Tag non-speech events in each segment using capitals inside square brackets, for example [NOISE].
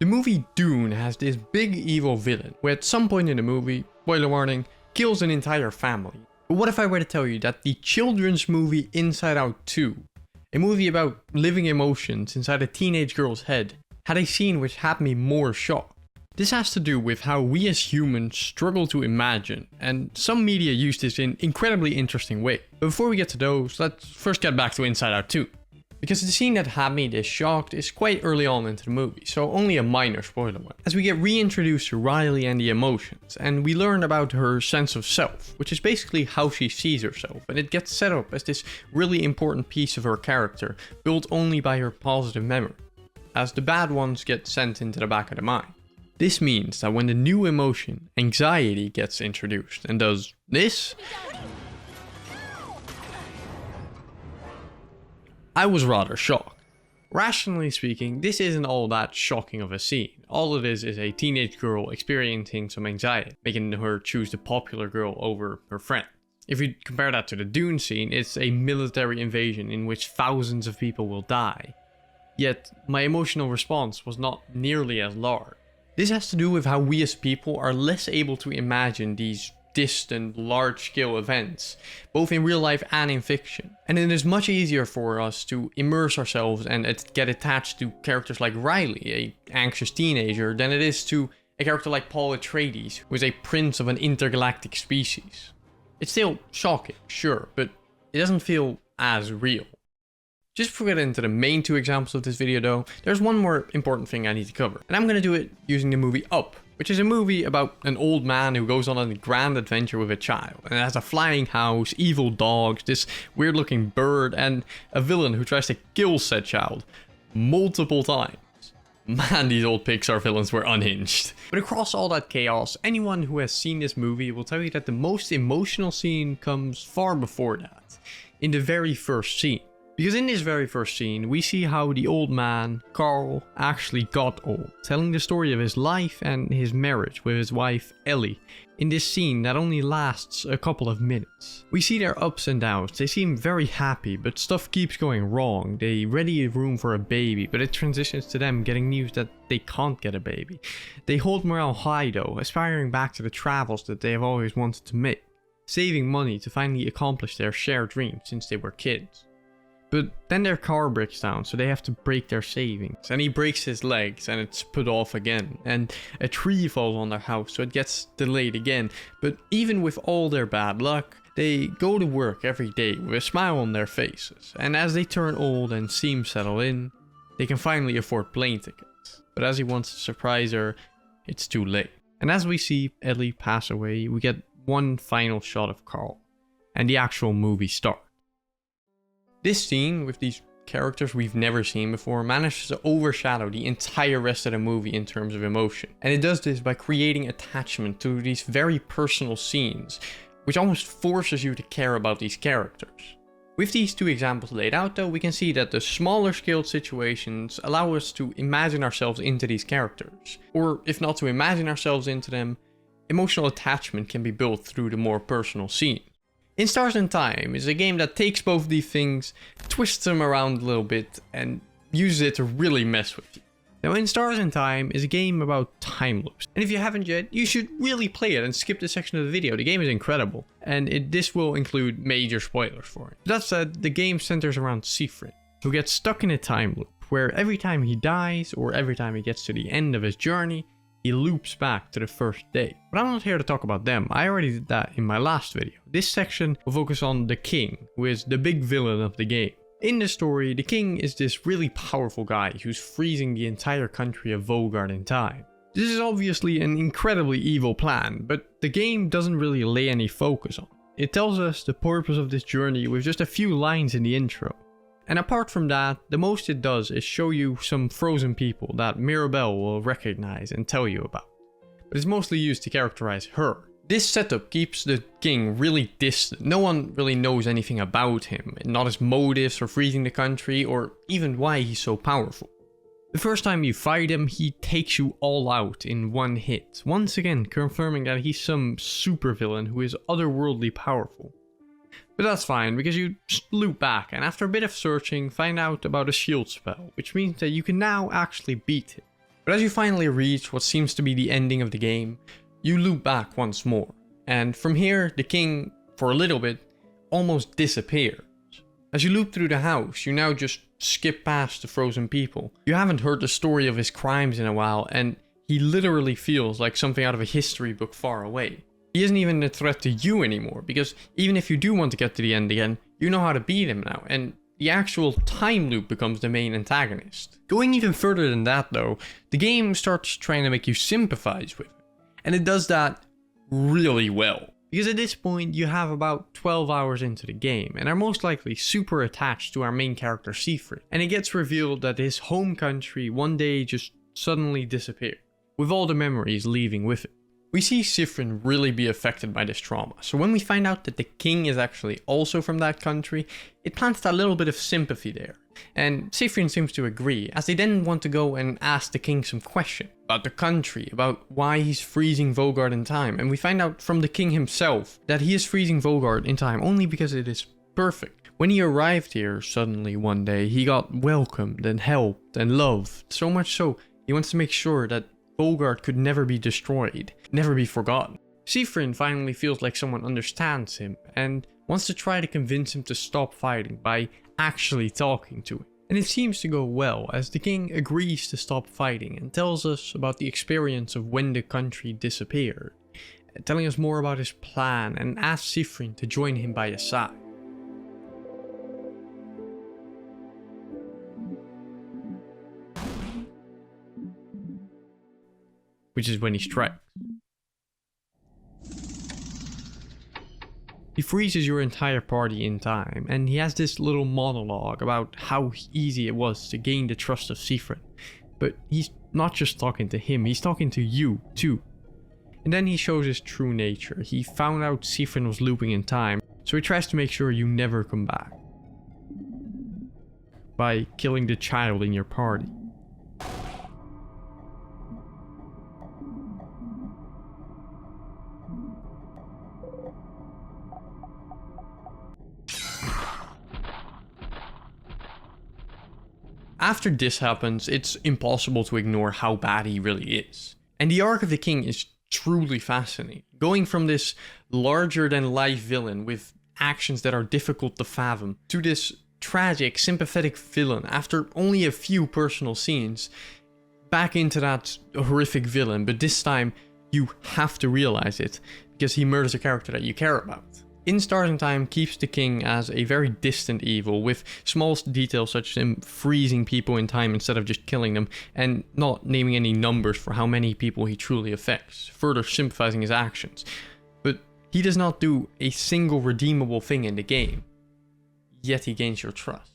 The movie Dune has this big evil villain who at some point in the movie, spoiler warning, kills an entire family. But what if I were to tell you that the children's movie Inside Out 2, a movie about living emotions inside a teenage girl's head, had a scene which had me more shocked? This has to do with how we as humans struggle to imagine, and some media use this in incredibly interesting ways. But before we get to those, let's first get back to Inside Out 2. Because the scene that had me this shocked is quite early on into the movie, so only a minor spoiler one. As we get reintroduced to Riley and the emotions, and we learn about her sense of self, which is basically how she sees herself, and it gets set up as this really important piece of her character, built only by her positive memory, as the bad ones get sent into the back of the mind. This means that when the new emotion, anxiety, gets introduced and does this, I was rather shocked. Rationally speaking, this isn't all that shocking of a scene. All it is a teenage girl experiencing some anxiety, making her choose the popular girl over her friend. If you compare that to the Dune scene, it's a military invasion in which thousands of people will die. Yet, my emotional response was not nearly as large. This has to do with how we as people are less able to imagine these distant, large-scale events, both in real life and in fiction. And it is much easier for us to immerse ourselves and get attached to characters like Riley, an anxious teenager, than it is to a character like Paul Atreides, who is a prince of an intergalactic species. It's still shocking, sure, but it doesn't feel as real. Just before we get into the main two examples of this video though, there's one more important thing I need to cover. And I'm going to do it using the movie Up, which is a movie about an old man who goes on a grand adventure with a child. And it has a flying house, evil dogs, this weird looking bird, and a villain who tries to kill said child multiple times. Man, these old Pixar villains were unhinged. But across all that chaos, anyone who has seen this movie will tell you that the most emotional scene comes far before that, in the very first scene. Because in this very first scene, we see how the old man, Carl, actually got old, telling the story of his life and his marriage with his wife, Ellie, in this scene that only lasts a couple of minutes. We see their ups and downs. They seem very happy, but stuff keeps going wrong. They ready a room for a baby, but it transitions to them getting news that they can't get a baby. They hold morale high though, aspiring back to the travels that they have always wanted to make, saving money to finally accomplish their shared dreams since they were kids. But then their car breaks down, so they have to break their savings. And he breaks his legs and it's put off again. And a tree falls on their house, so it gets delayed again. But even with all their bad luck, they go to work every day with a smile on their faces. And as they turn old and seem settled in, they can finally afford plane tickets. But as he wants to surprise her, it's too late. And as we see Ellie pass away, we get one final shot of Carl. And the actual movie starts. This scene, with these characters we've never seen before, manages to overshadow the entire rest of the movie in terms of emotion. And it does this by creating attachment to these very personal scenes, which almost forces you to care about these characters. With these two examples laid out though, we can see that the smaller scaled situations allow us to imagine ourselves into these characters. Or if not to imagine ourselves into them, emotional attachment can be built through the more personal scenes. In Stars in Time is a game that takes both these things, twists them around a little bit, and uses it to really mess with you. Now, In Stars in Time is a game about time loops, and if you haven't yet, you should really play it and skip this section of the video. The game is incredible, and this will include major spoilers for it. That said, the game centers around Siegfried, who gets stuck in a time loop, where every time he dies, or every time he gets to the end of his journey, he loops back to the first day. But I'm not here to talk about them, I already did that in my last video. This section will focus on the king, who is the big villain of the game. In the story, the king is this really powerful guy who's freezing the entire country of Vogard in time. This is obviously an incredibly evil plan, but the game doesn't really lay any focus on it. It tells us the purpose of this journey with just a few lines in the intro. And apart from that, the most it does is show you some frozen people that Mirabelle will recognize and tell you about. But it's mostly used to characterize her. This setup keeps the king really distant. No one really knows anything about him, not his motives for freezing the country, or even why he's so powerful. The first time you fight him, he takes you all out in one hit, once again confirming that he's some supervillain who is otherworldly powerful. But that's fine, because you loop back and after a bit of searching find out about a shield spell, which means that you can now actually beat him. But as you finally reach what seems to be the ending of the game, you loop back once more. And from here, the king, for a little bit, almost disappears. As you loop through the house, you now just skip past the frozen people. You haven't heard the story of his crimes in a while, and he literally feels like something out of a history book far away. He isn't even a threat to you anymore, because even if you do want to get to the end again, you know how to beat him now, and the actual time loop becomes the main antagonist. Going even further than that though, the game starts trying to make you sympathize with him. And it does that really well. Because at this point, you have about 12 hours into the game, and are most likely super attached to our main character Siegfried. And it gets revealed that his home country one day just suddenly disappeared, with all the memories leaving with it. We see Siegfried really be affected by this trauma, so when we find out that the king is actually also from that country, it plants that little bit of sympathy there. And Siegfried seems to agree, as they then want to go and ask the king some question about the country, about why he's freezing Vogard in time, and we find out from the king himself that he is freezing Vogard in time only because it is perfect. When he arrived here suddenly one day, he got welcomed and helped and loved, so much so he wants to make sure that Vogard could never be destroyed, never be forgotten. Siegfried finally feels like someone understands him and wants to try to convince him to stop fighting by actually talking to him. And it seems to go well, as the king agrees to stop fighting and tells us about the experience of when the country disappeared, telling us more about his plan and asks Siegfried to join him by his side. Which is when he strikes. He freezes your entire party in time, and he has this little monologue about how easy it was to gain the trust of Siegfried. But he's not just talking to him, he's talking to you too. And then he shows his true nature. He found out Siegfried was looping in time, so he tries to make sure you never come back. By killing the child in your party. After this happens, it's impossible to ignore how bad he really is. And the arc of the king is truly fascinating. Going from this larger than life villain with actions that are difficult to fathom, to this tragic, sympathetic villain after only a few personal scenes, back into that horrific villain, but this time you have to realize it, because he murders a character that you care about. In Stars in Time keeps the king as a very distant evil, with small details such as him freezing people in time instead of just killing them, and not naming any numbers for how many people he truly affects, further sympathizing his actions. But he does not do a single redeemable thing in the game, yet he gains your trust.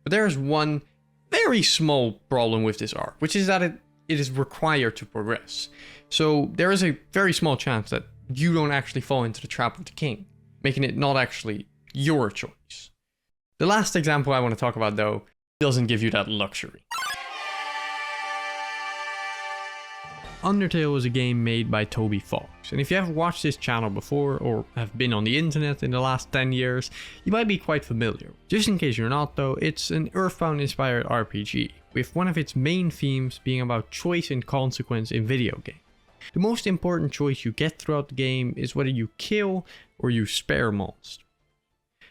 But there is one very small problem with this arc, which is that it is required to progress. So there is a very small chance that you don't actually fall into the trap of the king, making it not actually your choice. The last example I want to talk about though doesn't give you that luxury. Undertale is a game made by Toby Fox, and if you have watched this channel before or have been on the internet in the last 10 years, you might be quite familiar. Just in case you're not though, it's an Earthbound inspired RPG, with one of its main themes being about choice and consequence in video games. The most important choice you get throughout the game is whether you kill or you spare monsters.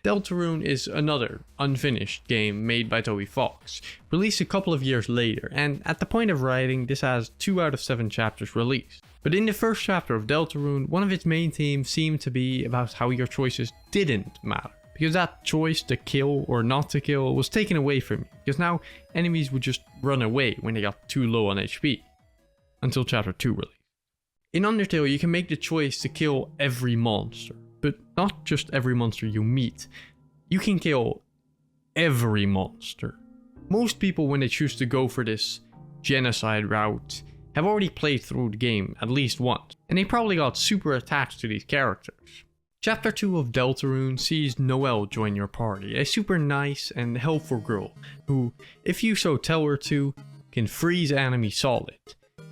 Deltarune is another unfinished game made by Toby Fox, released a couple of years later, and at the point of writing this has 2 out of 7 chapters released. But in the first chapter of Deltarune, one of its main themes seemed to be about how your choices didn't matter, because that choice to kill or not to kill was taken away from you, because now enemies would just run away when they got too low on HP, until chapter 2 released. In Undertale you can make the choice to kill every monster, but not just every monster you meet. You can kill every monster. Most people, when they choose to go for this genocide route, have already played through the game at least once, and they probably got super attached to these characters. Chapter 2 of Deltarune sees Noelle join your party, a super nice and helpful girl who, if you so tell her to, can freeze enemies solid,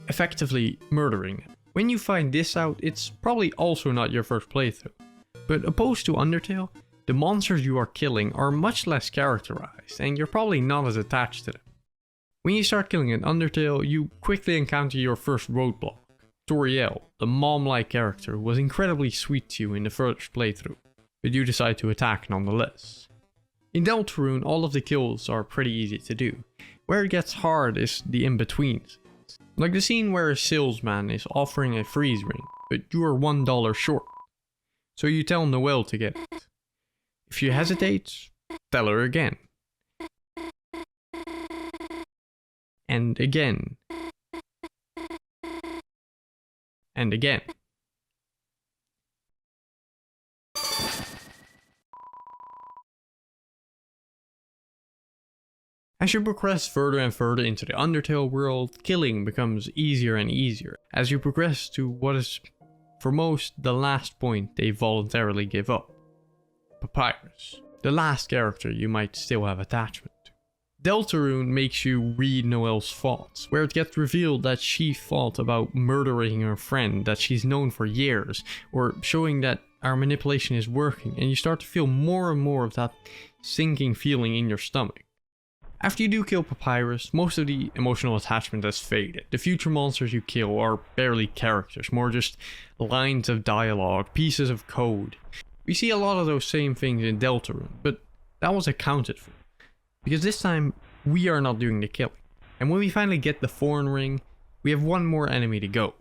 effectively murdering them. When you find this out, it's probably also not your first playthrough. But opposed to Undertale, the monsters you are killing are much less characterized, and you're probably not as attached to them. When you start killing an Undertale, you quickly encounter your first roadblock. sᴍ, [SILENCE] the mom-like character who was incredibly sweet to you in the first playthrough, but you decide to attack nonetheless. In Deltarune, all of the kills are pretty easy to do. Where it gets hard is the in-betweens. Like the scene where a salesman is offering a freeze ring, but you are $1 short. So you tell Noelle to get it. If she hesitates, tell her again. And again. And again. As you progress further and further into the Undertale world, killing becomes easier and easier, as you progress to what is, for most, the last point they voluntarily give up. Papyrus, the last character you might still have attachment to. Deltarune makes you read Noelle's thoughts, where it gets revealed that she thought about murdering her friend that she's known for years, or showing that our manipulation is working, and you start to feel more and more of that sinking feeling in your stomach. After you do kill Papyrus, most of the emotional attachment has faded. The future monsters you kill are barely characters, more just lines of dialogue, pieces of code. We see a lot of those same things in Deltarune, but that was accounted for. Because this time, we are not doing the killing. And when we finally get the Thorn Ring, we have one more enemy to go.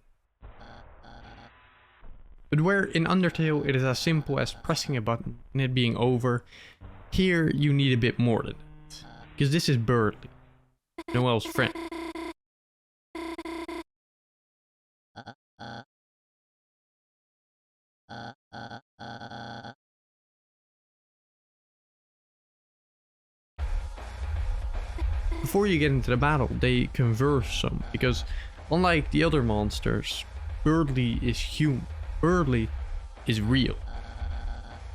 But where in Undertale it is as simple as pressing a button and it being over, here you need a bit more than that. Because this is Birdly, Noelle's friend. Before you get into the battle, they converse some, because unlike the other monsters, Birdly is human. Birdly is real.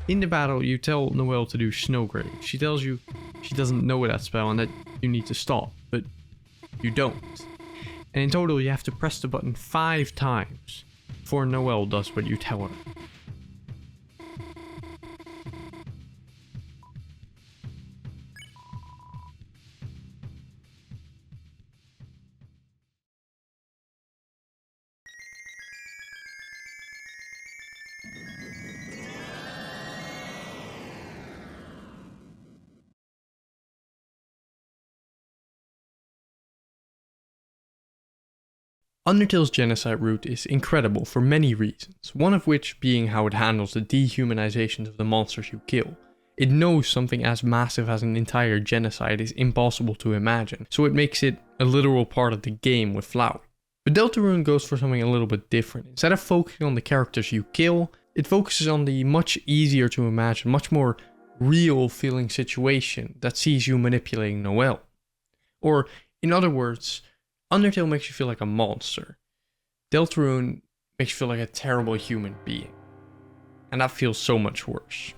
In the battle, you tell Noelle to do Snowgrave. She tells you she doesn't know that spell and that you need to stop, but you don't. And in total, you have to press the button 5 times before Noelle does what you tell her. Undertale's genocide route is incredible for many reasons, one of which being how it handles the dehumanizations of the monsters you kill. It knows something as massive as an entire genocide is impossible to imagine, so it makes it a literal part of the game with Flower. But Deltarune goes for something a little bit different. Instead of focusing on the characters you kill, it focuses on the much easier to imagine, much more real feeling situation that sees you manipulating Noelle. Or, in other words, Undertale makes you feel like a monster. Deltarune makes you feel like a terrible human being. And that feels so much worse.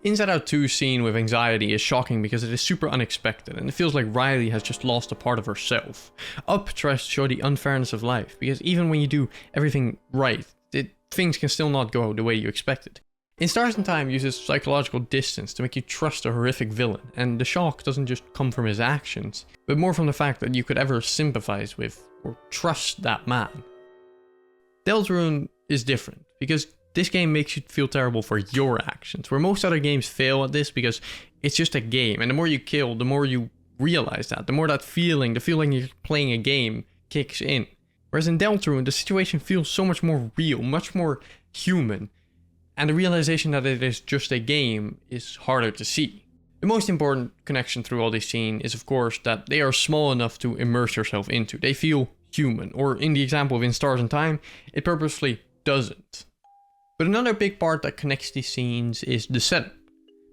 Inside Out 2's scene with anxiety is shocking because it is super unexpected, and it feels like Riley has just lost a part of herself. Up tries to show the unfairness of life, because even when you do everything right, things can still not go the way you expected. In Stars in Time uses psychological distance to make you trust a horrific villain, and the shock doesn't just come from his actions, but more from the fact that you could ever sympathize with or trust that man. Deltarune is different, because this game makes you feel terrible for your actions, where most other games fail at this because it's just a game, and the more you kill, the more you realize that, the more that feeling, the feeling you're playing a game, kicks in. Whereas in Deltarune, the situation feels so much more real, much more human, and the realization that it is just a game is harder to see. The most important connection through all these scenes is of course that they are small enough to immerse yourself into. They feel human, or in the example of In Stars in Time, it purposefully doesn't. But another big part that connects these scenes is the setup.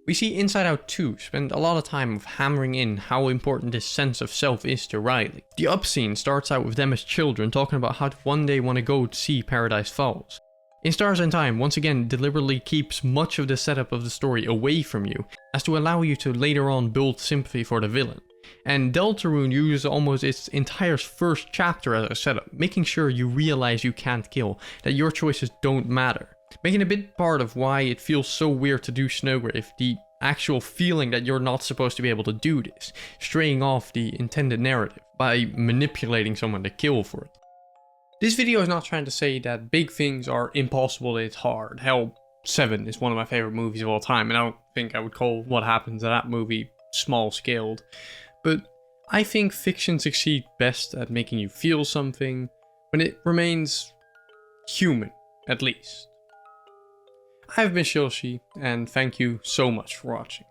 We see Inside Out 2 spend a lot of time of hammering in how important this sense of self is to Riley. The Up scene starts out with them as children talking about how to one day want to go to see Paradise Falls. In Stars in Time, once again, deliberately keeps much of the setup of the story away from you, as to allow you to later on build sympathy for the villain. And Deltarune uses almost its entire first chapter as a setup, making sure you realize you can't kill, that your choices don't matter. Making a big part of why it feels so weird to do Snowgrave, the actual feeling that you're not supposed to be able to do this, straying off the intended narrative by manipulating someone to kill for it. This video is not trying to say that big things are impossible, it's hard. Hell, Seven is one of my favorite movies of all time, and I don't think I would call what happens in that movie small-scaled. But I think fiction succeeds best at making you feel something when it remains human, at least. I've been Shilsey, and thank you so much for watching.